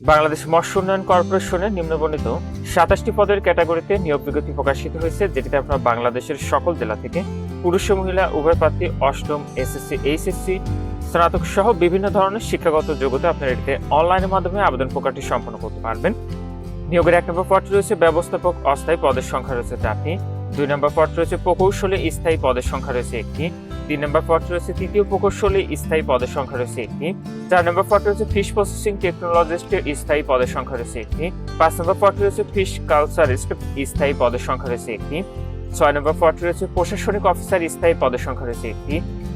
বাংলাদেশ মৎস্য উন্নয়ন কর্পোরেশনের নিম্নবর্ণিত 27টি পদের ক্যাটাগরিতে নিয়োগ বিজ্ঞপ্তি প্রকাশিত হয়েছে, যেটিতে আপনারা বাংলাদেশের সকল জেলা থেকে পুরুষ ও মহিলা উভয় প্রার্থী অষ্টম, এসএসসি, এইচএসসি, স্নাতক সহ বিভিন্ন ধরনের শিক্ষাগত যোগ্যতা আপনারা এটিতে অনলাইনের মাধ্যমে আবেদন প্রক্রিয়াটি সম্পন্ন করতে পারবেন। নিয়োগের 1 নম্বর পদটি রয়েছে ব্যবস্থাপক অস্থায়ী, পদের সংখ্যা রয়েছে 4টি। 2 নম্বর পদটি রয়েছে প্রকৌশলী স্থায়ী, পদের সংখ্যা রয়েছে 1টি। 3 নম্বর পদটি রয়েছে তৃতীয় প্রকৌশলী স্থায়ী, পদের সংখ্যা রয়েছে 1টি। 4 নম্বর পদটি রয়েছে ফিশ প্রসেসিং টেকনোলজিস্টের স্থায়ী, পদের সংখ্যা রয়েছে 1টি। 5 নম্বর পদটি রয়েছে ফিশ কালচারিস্ট স্থায়ী, পদের সংখ্যা রয়েছে 1টি। 6 নম্বর পদটি রয়েছে প্রশাসনিক অফিসার স্থায়ী, পদের সংখ্যা রয়েছে 1টি।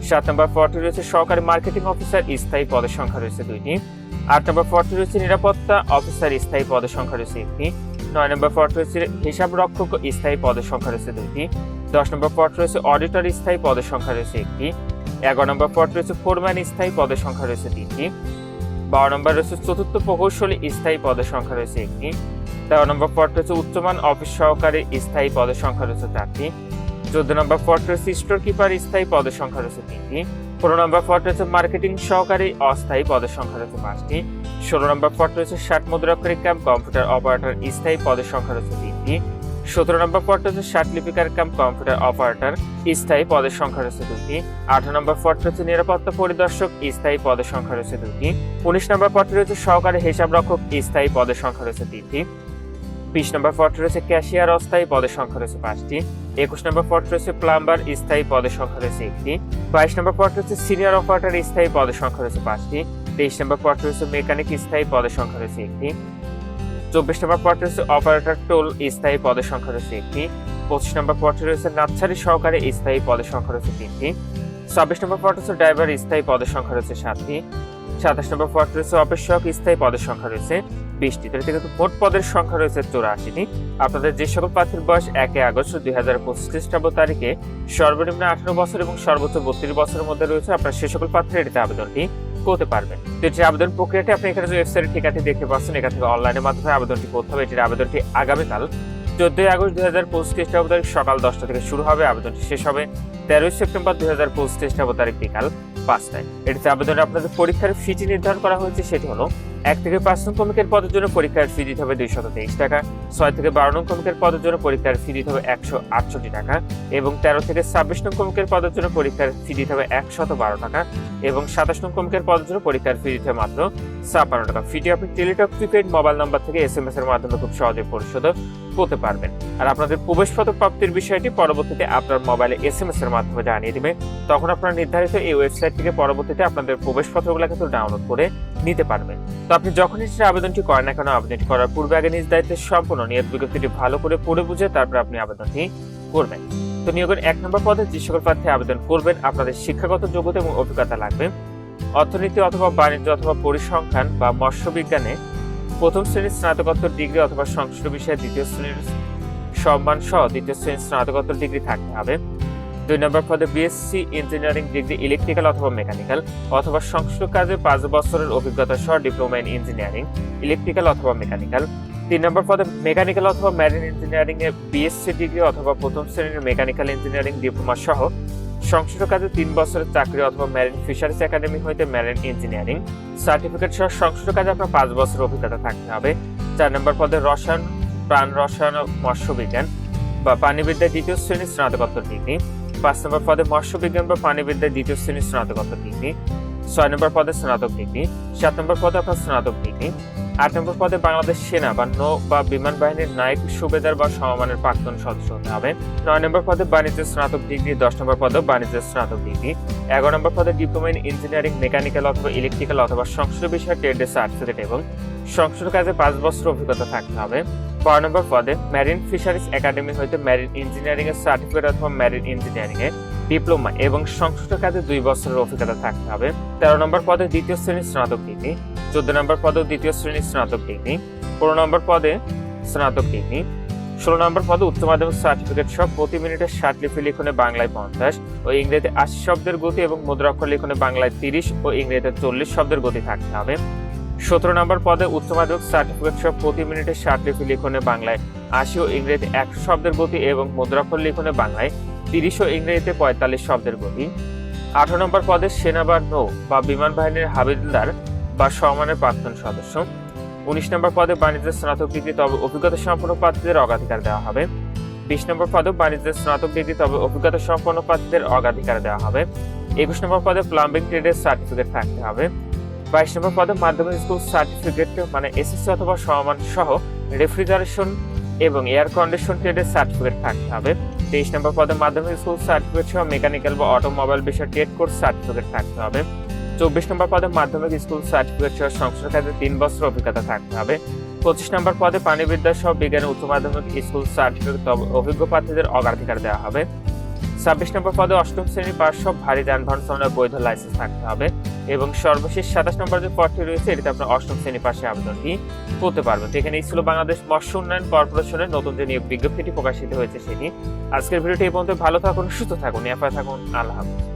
7 নম্বর পদটি রয়েছে সহকারী মার্কেটিং অফিসার স্থায়ী, পদের সংখ্যা রয়েছে 2টি। 8 নম্বর পদটি রয়েছে নিরাপত্তা অফিসার স্থায়ী, পদের সংখ্যা রয়েছে 1টি। 9 নম্বর পদটি রয়েছে হিসাব রক্ষক স্থায়ী, পদের সংখ্যা রয়েছে 2টি। 10 নম্বর পদটি রয়েছে অডিটর স্থায়ী, পদের সংখ্যা রয়েছে 1টি। 11 নম্বর পদটি রয়েছে ফোরম্যান স্থায়ী, পদের সংখ্যা রয়েছে 3টি। 12 নম্বর রয়েছে চতুর্থ প্রকৌশলী স্থায়ী, পদের সংখ্যা রয়েছে 1টি। 13 নম্বর পদটি রয়েছে উচ্চমান অফিস সহকারী স্থায়ী, পদের সংখ্যা রয়েছে 4টি। 14 নম্বর পদটি রয়েছে স্টোর কিপার স্থায়ী, পদের সংখ্যা রয়েছে 3টি। 15 নম্বর পদটি রয়েছে মার্কেটিং সহকারী অস্থায়ী, পদের সংখ্যা রয়েছে 5টি। 16 নম্বর পদটি রয়েছে 60 মুদ্রাক্ষরিক কাম কম্পিউটার অপারেটর স্থায়ী, পদের সংখ্যা রয়েছে 3টি। 17 নম্বর পদটি রয়েছে 60 লিপিকার কাম কম্পিউটার অপারেটর স্থায়ী, পদের সংখ্যা রয়েছে 2টি। 18 নম্বর পদটি রয়েছে নিরাপত্তা পরিদর্শক স্থায়ী, পদের সংখ্যা রয়েছে 2টি। 19 নম্বর পদটি রয়েছে সহকারী হিসাব রক্ষক স্থায়ী, পদের সংখ্যা রয়েছে 3টি। 20 নম্বর পদটি রয়েছে ক্যাশিয়ার অস্থায়ী, পদের সংখ্যা রয়েছে 5টি। 21 নম্বর পদটি রয়েছে প্লাম্বার স্থায়ী, পদের সংখ্যা রয়েছে 1টি। 22 নম্বর পদটি রয়েছে সিনিয়র অপারেটর স্থায়ী, পদের সংখ্যা রয়েছে 5টি। 23 নম্বর পদটি রয়েছে মেকানিক স্থায়ী, পদের সংখ্যা রয়েছে 1টি। 24 নম্বর পদটি রয়েছে অপারেটর টোল স্থায়ী, পদের সংখ্যা রয়েছে 1টি। 25 নম্বর পদটি রয়েছে নার্সারি সহকারী স্থায়ী, পদের সংখ্যা রয়েছে 3টি। 26 নম্বর পদটি রয়েছে ড্রাইভার স্থায়ী, পদের সংখ্যা রয়েছে 7টি। 27 নম্বর পদটি রয়েছে অফিস সহক স্থায়ী, পদের সংখ্যা রয়েছে 20টি। তাহলে কিন্তু মোট পদের সংখ্যা রয়েছে 84টি। আপনাদের যে সকল প্রার্থীর বয়স 1 আগস্ট 2025 খ্রিস্টাব্দ তারিখে সর্বনিম্ন 18 বছর এবং সর্বোচ্চ 32 বছরের মধ্যে রয়েছে, আপনারা সে সকল প্রার্থীরা এটিতে আবেদনটি করতে পারবেন। তো এটির আবেদন প্রক্রিয়াটি আপনি এখানে যে ওয়েবসাইটের ঠিকানাটি দেখতে পাচ্ছেন, এখান থেকে অনলাইনের মাধ্যমে আবেদনটি করতে হবে। এটির আবেদনটি আগামীকাল 14 আগস্ট 2025 খ্রিস্টাব্দ তারিখ সকাল 10টা থেকে শুরু হবে। আবেদনটি শেষ হবে 13 সেপ্টেম্বর 2025 খ্রিস্টাব্দ তারিখ বিকাল 5টায়। এটিতে আবেদনে আপনাদের পরীক্ষার ফিটি নির্ধারণ করা হয়েছে, সেটি হলো 1 থেকে 5 নং কমিকের পদের জন্য পরীক্ষার ফি দিতে হবে 223 টাকা। 6 থেকে 12 নং কমিকের পদের জন্য পরীক্ষার ফি দিতে হবে 168 টাকা এবং 13 থেকে 26 নং কমিকের পদের জন্য পরীক্ষার ফি দিতে হবে 112 টাকা এবং 27 নং কমিকের পদের জন্য পরীক্ষার ফি দিতে হবে মাত্র 56 টাকা। ফিটি আপনি টেলিটক প্রিপেইড মোবাইল নাম্বার থেকে SMS এর মাধ্যমে খুব সহজে পরিশোধ করতে পারবেন। আর আপনাদের প্রবেশপত্র প্রাপ্তির বিষয়টি পরবর্তীতে আপনার মোবাইলে SMS এর মাধ্যমে জানিয়ে দিবে। তখন আপনারা নির্ধারিত এই ওয়েবসাইট থেকে পরবর্তীতে আপনাদের প্রবেশপত্রগুলো কিন্তু ডাউনলোড করে নিতে পারবেন। তো আপনি যখনই আবেদনটি করেন না কেন, আবেদনটি করার পূর্বে আগে নিজ দায়িত্বে সম্পূর্ণ নিয়োগ বিজ্ঞপ্তিটি ভালো করে পড়ে বুঝে তারপর আপনি আবেদনটি করবেন। তো নিয়োগের 1 নম্বর পদে যে সকল প্রার্থী আবেদন করবেন, আপনাদের শিক্ষাগত যোগ্যতা এবং অভিজ্ঞতা লাগবে অর্থনীতি অথবা বাণিজ্য অথবা পরিসংখ্যান বা মৎস্য বিজ্ঞানে প্রথম শ্রেণীর স্নাতকোত্তর ডিগ্রি অথবা সংশ্লিষ্ট বিষয়ে দ্বিতীয় শ্রেণীর সম্মান সহ দ্বিতীয় শ্রেণীর স্নাতকোত্তর ডিগ্রি থাকতে হবে। 2 নম্বর পদে বিএসসি ইঞ্জিনিয়ারিং ডিগ্রি ইলেকট্রিক্যাল অথবা মেকানিক্যাল অথবা সংশ্লিষ্ট কাজে 5 বছরের অভিজ্ঞতা সহ ডিপ্লোমা ইন ইঞ্জিনিয়ারিং ইলেকট্রিক্যাল অথবা মেকানিক্যাল। 3 নম্বর পদে মেকানিক্যাল অথবা মেরিন ইঞ্জিনিয়ারিং এ বিএসসি ডিগ্রি অথবা প্রথম শ্রেণীর মেকানিক্যাল ইঞ্জিনিয়ারিং ডিপ্লোমা সহ সংশ্লিষ্ট কাজে 3 বছরের চাকরি অথবা মেরিন ফিশারিজ একাডেমি হইতে মেরিন ইঞ্জিনিয়ারিং সার্টিফিকেট সহ সংশ্লিষ্ট কাজে আপনার 5 বছর অভিজ্ঞতা থাকতে হবে। 4 নম্বর পদে রসায়ন, প্রাণ রসায়ন ও মৎস্য বিজ্ঞান বা পানিবিদ্যায় দ্বিতীয় শ্রেণীর স্নাতকোত্তর ডিগ্রি। 5 নম্বর পদে মৎস্য বিজ্ঞান বা পানিবিদ্যায় দ্বিতীয় শ্রেণীর স্নাতকোত্তর ডিগ্রি। 6 নম্বর পদে স্নাতক ডিগ্রি। 7 নম্বর পদে আপনার স্নাতক ডিগ্রি। 8 নম্বর পদে বাংলাদেশ সেনা বা নৌ বা বিমান বাহিনীর নায়ক, সুবেদার বা সমমানের প্রাক্তন সদস্য হতে হবে। 9 নম্বর পদে বাণিজ্য স্নাতক ডিগ্রি। 10 নম্বর পদে বাণিজ্য স্নাতক ডিগ্রি। 11 নম্বর পদে ডিপ্লোমা ইন ইঞ্জিনিয়ারিং মেকানিক্যাল অথবা ইলেকট্রিক্যাল অথবা সংশ্লিষ্ট বিষয়ে ট্রেডের সার্টিফিকেট এবং সংশ্লিষ্ট কাজে 5 বছর অভিজ্ঞতা থাকতে হবে। 12 নম্বর পদে মেরিন ফিশারিজ একাডেমি হইতে মেরিন ইঞ্জিনিয়ারিং এর সার্টিফিকেট অথবা মেরিন ইঞ্জিনিয়ারিং এর ডিপ্লোমা এবং সংশ্লিষ্ট কাজে 2 বছরের অভিজ্ঞতা থাকতে হবে। 13 নম্বর পদে দ্বিতীয় শ্রেণীর স্নাতক ডিগ্রি। 14 নম্বর পদে দ্বিতীয় শ্রেণীর স্নাতক ডিগ্রি। 15 নম্বর পদে স্নাতক ডিগ্রি। 16 নম্বর পদে উচ্চ মাধ্যমিক সার্টিফিকেট সহ প্রতি মিনিটে 60 লিপি লিখনে বাংলায় 50 ও ইংরেজিতে 80 শব্দের গতি এবং মুদ্রাক্ষর লিখনে বাংলায় 30 ও ইংরেজিতে 40 শব্দের গতি থাকতে হবে। 17 নম্বর পদে উচ্চ মাধ্যমিক সার্টিফিকেট সহ প্রতি মিনিটে 60 লিপি লিখনে বাংলায় 80 ও ইংরেজিতে 100 শব্দের গতি এবং মুদ্রাক্ষর লিখনে বাংলায় 30 ও ইংরেজিতে 45 শব্দের গতি। 18 নম্বর পদে সেনা বা নৌ বা বিমান বাহিনীর হাবিলদার বা সমমানের প্রাক্তন সদস্য। 19 নম্বর পদে বাণিজ্যের স্নাতক ডিগ্রি তবে অভিজ্ঞতা সম্পন্ন প্রার্থীদের অগ্রাধিকার দেওয়া হবে। 20 নম্বর পদে বাণিজ্যের স্নাতক ডিগ্রি তবে অভিজ্ঞতা সম্পন্ন প্রার্থীদের অগ্রাধিকার দেওয়া হবে। 21 নম্বর পদে প্লাম্বিং ট্রেডের সার্টিফিকেট থাকতে হবে। 22 নম্বর পদে মাধ্যমিক স্কুল সার্টিফিকেট মানে এসএসসি অথবা সমমান সহ রেফ্রিজারেশন এবং এয়ার কন্ডিশন ট্রেডের সার্টিফিকেট থাকতে হবে। 23 নম্বর পদে মাধ্যমিক স্কুল সার্টিফিকেট সহ মেকানিক্যাল বা অটোমোবাইল বিষয়ে ট্রেড কোর্স সার্টিফিকেট থাকতে হবে। 24 নম্বর পদে মাধ্যমিক স্কুল সার্টিফিকেট সহ সংশ্লিষ্ট কাজে 3 বছর অভিজ্ঞতা থাকতে হবে। 25 নম্বর পদে প্রাণীবিদ্যা সহ বিজ্ঞানের উচ্চ মাধ্যমিক স্কুল সার্টিফিকেট তবে অভিজ্ঞ প্রার্থীদের অগ্রাধিকার দেওয়া হবে। 26 নম্বর পদে অষ্টম শ্রেণী পাস সহ ভারী যানবাহন চালানোর বৈধ লাইসেন্স থাকতে হবে এবং সর্বশেষ 27 নম্বর যে পদটি রয়েছে এটাতে আপনার অষ্টম শ্রেণী পাশে আবেদনটি করতে পারবেন। তো এখানে ছিল বাংলাদেশ মৎস্য উন্নয়ন কর্পোরেশনের নতুন যে নিয়োগ বিজ্ঞপ্তিটি প্রকাশিত হয়েছে সেটি। আজকের ভিডিওটি এই পর্যন্ত। ভালো থাকুন, সুস্থ থাকুন, নিরাপদে থাকুন। আল্লাহ হাফেজ।